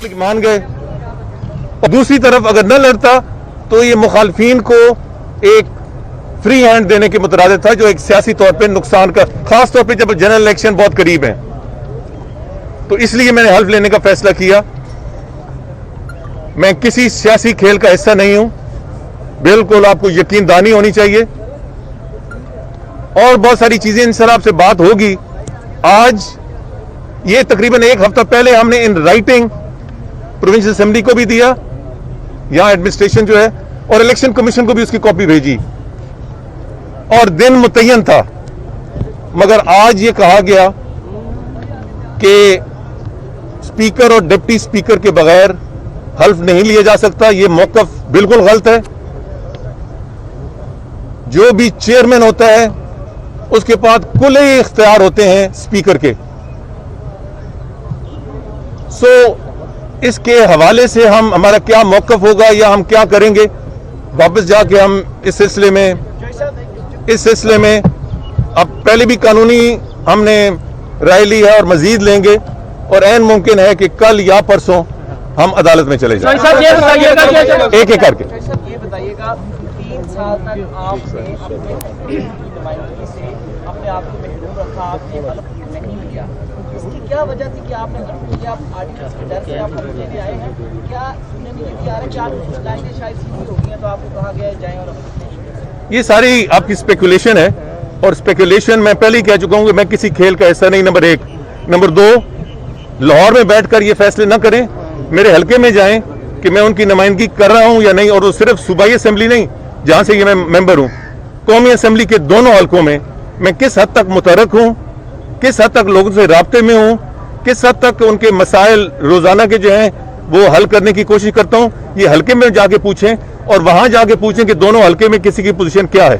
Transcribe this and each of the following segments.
मान गए। दूसरी तरफ अगर न लड़ता तो ये मुखालफीन को एक फ्री हैंड देने के मुतरादिफ था, जो एक सियासी तौर पे नुकसान का, खास तौर पे जब जनरल इलेक्शन बहुत करीब है। तो इसलिए मैंने हल्फ लेने का फैसला किया। मैं किसी सियासी खेल का हिस्सा नहीं हूं, बिल्कुल आपको यकीनदानी होनी चाहिए। और बहुत सारी चीजें इन सर आपसे बात होगी। आज ये तकरीबन एक हफ्ता पहले हमने इन राइटिंग प्रोविंशियल असेंबली को भी दिया, यहां एडमिनिस्ट्रेशन जो है, और इलेक्शन कमीशन को भी उसकी कॉपी भेजी, और दिन मुतय्यन था। मगर आज ये कहा गया कि स्पीकर और डिप्टी स्पीकर के बगैर हल्फ नहीं लिया जा सकता। ये मौकफ बिल्कुल गलत है। जो भी चेयरमैन होता है उसके पास कुल इख्तियार होते हैं स्पीकर के। सो इसके हवाले से हमारा क्या मौकफ होगा या हम क्या करेंगे, वापस जाके हम इस सिलसिले में अब पहले भी कानूनी हमने राय ली है और मजीद लेंगे, और ऐन मुमकिन है कि कल या परसों हम अदालत में चले जाएं। एक एक करके। ये बताइएगा, 3 साल तक आपने अपने नुमाइंदगी से अपने आप को महदूद रखा, आपने हल्फ नहीं लिया। इसकी क्या वजह थी कि आपने हल्फ लिया? आप आर्टिकल्स के डर से आप हल्फ लेने आए हैं? क्या सुनने में ये भी आ रहा है कि आप कुछ लाइनें शायद सीधी हो गई हैं, तो आपको कहा गया है जाएं और हल्फ? ये सारी आपकी स्पेकुलेशन है, और स्पेकुलेशन मैं पहले ही कह चुका हूं कि मैं किसी खेल का हिस्सा नहीं, नंबर 1। नंबर 2, लाहौर में बैठकर ये फैसले ना करें, मेरे हल्के में जाएं कि मैं उनकी नुमाइंदगी कर रहा हूं या नहीं। और वो सिर्फ सूबाई असेंबली नहीं, जहां से ये मैं मेंबर हूं, कौमी असेंबली के दोनों हल्कों में मैं किस हद तक मुतरक हूं, किस हद तक लोगों से राब्ते में हूं, किस हद तक उनके मसाइल रोजाना के जो हैं वो हल करने की कोशिश करता हूं। ये हल्के में जाके पूछें, और वहां जाके पूछें कि दोनों हल्के में किसी की पोजीशन क्या है।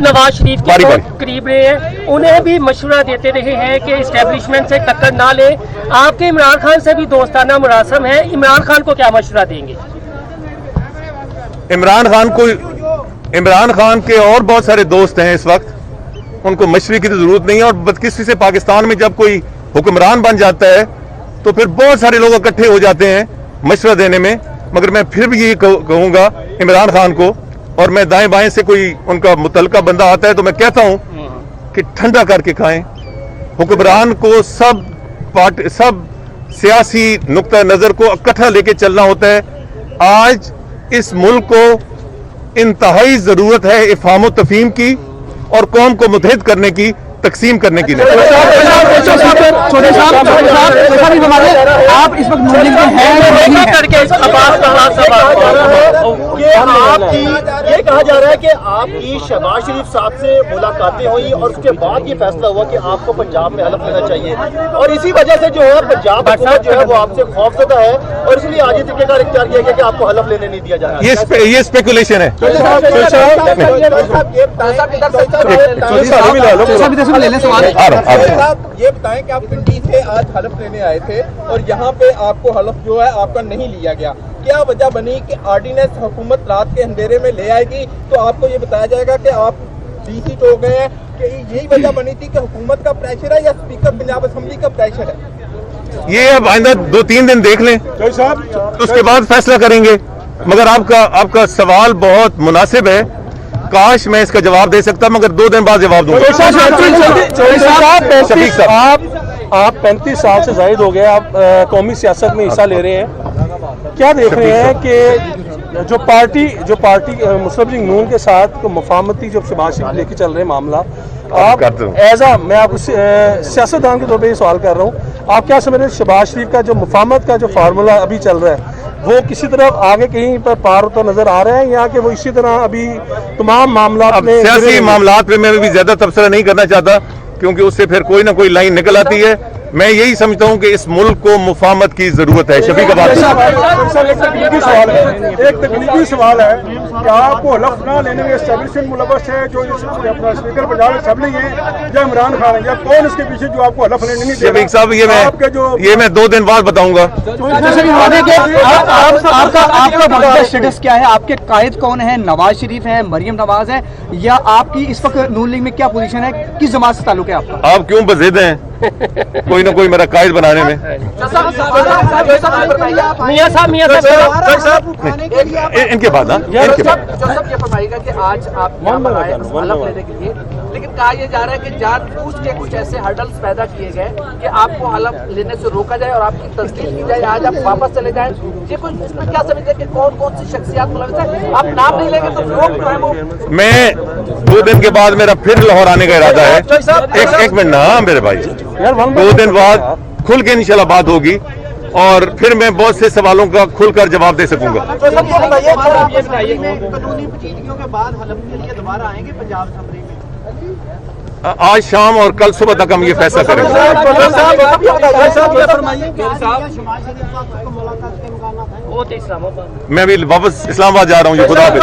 नवाज शरीफ के करीब रहे हैं, उन्हें भी मशवरा देते रहे हैं कि इस्टेब्लिशमेंट से टक्कर ना ले। आपके इमरान खान से भी दोस्ताना मुरासम है, इमरान खान को क्या मशवरा देंगे? इमरान खान के और बहुत सारे दोस्त हैं इस वक्त, उनको मशवरे की तो जरूरत नहीं है। और बदकिस्मती से पाकिस्तान में जब कोई हुक्मरान बन जाता है तो फिर बहुत सारे लोग इकट्ठे हो जाते हैं मशवरा देने में। मगर मैं फिर भी ये कहूंगा इमरान खान को, और मैं दाएं बाएं से कोई उनका मुतलका बंदा आता है तो मैं कहता हूं कि ठंडा करके खाएं। हुक्मरान को सब सियासी नुक्ता नजर को इकट्ठा लेके चलना होता है। आज इस मुल्क को इंतहाई जरूरत है इफ़हाम व तफ़हीम की, और कौम को मुत्तहिद करने की, तकसीम करने की नहीं। आप इस वक्त ये कहा जा रहा है कि आपकी शहबाज शरीफ साहब से मुलाकातें हुई और उसके बाद ये फैसला हुआ कि आपको पंजाब में हल्फ लेना चाहिए, और इसी वजह से जो है पंजाब हुकूमत जो है वो आपसे खौफजदा है, और इसलिए आज ये तरीक़ेकार इख्तियार किया गया कि आपको हल्फ लेने नहीं दिया जा रहा है। ये स्पेकुलेशन है। ये बताएं कि आप पिंडी से आज हल्फ लेने आए थे और यहाँ पे आपको हल्फ जो है आपका नहीं लिया गया, क्या वजह बनी कि ऑर्डिनेंस हुकूमत रात के अंधेरे में ले आएगी तो आपको ये बताया जाएगा कि आप डीसी हो गए हैं, कि यही वजह बनी थी कि हुकूमत का प्रेशर है या स्पीकर पंजाब असेंबली का प्रेशर है? ये अब आइंदा 2-3 दिन देख लें, उसके बाद फैसला करेंगे। मगर आपका सवाल बहुत मुनासिब है, काश मैं इसका जवाब दे सकता, मगर 2 दिन बाद जवाब दूंगा। आप 35 साल से जायद हो गए, आप कौमी सियासत में हिस्सा ले रहे हैं, क्या देख रहे हैं कि जो पार्टी मुस्लिम लीग नून के साथ तो मुफाहमती जो शहबाज शरीफ लेके चल रहे हैं मामला, आप मैं आपको सियासतदान के तौर पर ये सवाल कर रहा हूँ, आप क्या समझ रहे हैं शहबाज शरीफ का जो मुफाहमत का जो फार्मूला अभी चल रहा है वो किसी तरह आगे कहीं पर पार होता नजर आ रहा है, या कि वो इसी तरह अभी तमाम मामला में सियासी मामलात पे मैं भी ज्यादा तबसरा नहीं करना चाहता, क्योंकि उससे फिर कोई ना कोई लाइन निकल आती है। मैं यही समझता हूं कि इस मुल्क को मुफाहमत की जरूरत है। शफीक एक तकनीकी सवाल है कि आपको हल्फ ना लेने में एस्टेब्लिशमेंट मुलव्वस है, जो अपना स्पीकर पंजाब असेंबली है या इमरान खान है, या कौन इसके पीछे जो आपको हल्फ लेने नहीं दे रहा? साहब ये मैं 2 दिन बाद बताऊंगा। आपका स्टेटस क्या है? आपके कायद कौन है? नवाज शरीफ है, मरियम नवाज है, या आपकी इस वक्त नून लीग में क्या पोजीशन है? किस जमात से ताल्लुक है आपका? आप क्यों बज़िद हैं? कोई ना कोई मेरा कायद बनाने में। मियां साहब इनके बाद इनके बाद जोसेफ ये फरमाइएगा कि आज आप यहाँ पर आए हलफ लेने के लिए, लेकिन कहा यह जा रहा है कि जानबूझ के कुछ ऐसे हर्डल्स पैदा किए गए कि आपको हलफ लेने से रोका जाए और आपकी तस्दीक की जाए, आज आप वापस चले जाएं। ये कुछ इसमें क्या समझते हैं कि कौन कौन सी शख्सियात मुलविस है? आप नाम नहीं लेंगे तो लोग जो है वो मैं 2 दिन के बाद मेरा फिर लाहौर आने का इरादा है। एक मिनट ना मेरे भाई, 2 दिन बाद खुल के इंशाल्लाह बात होगी और फिर मैं बहुत से सवालों का खुलकर जवाब दे सकूंगा। कानूनी पेचीदगियों के बाद हलफ के लिए दोबारा आएंगे पंजाब असम्बली में? आज शाम और कल सुबह तक हम ये फैसला करेंगे। वो तो इस्लामाबाद मैं भी वापस इस्लामाबाद जा रहा हूँ, ये खुदा हाफिज़।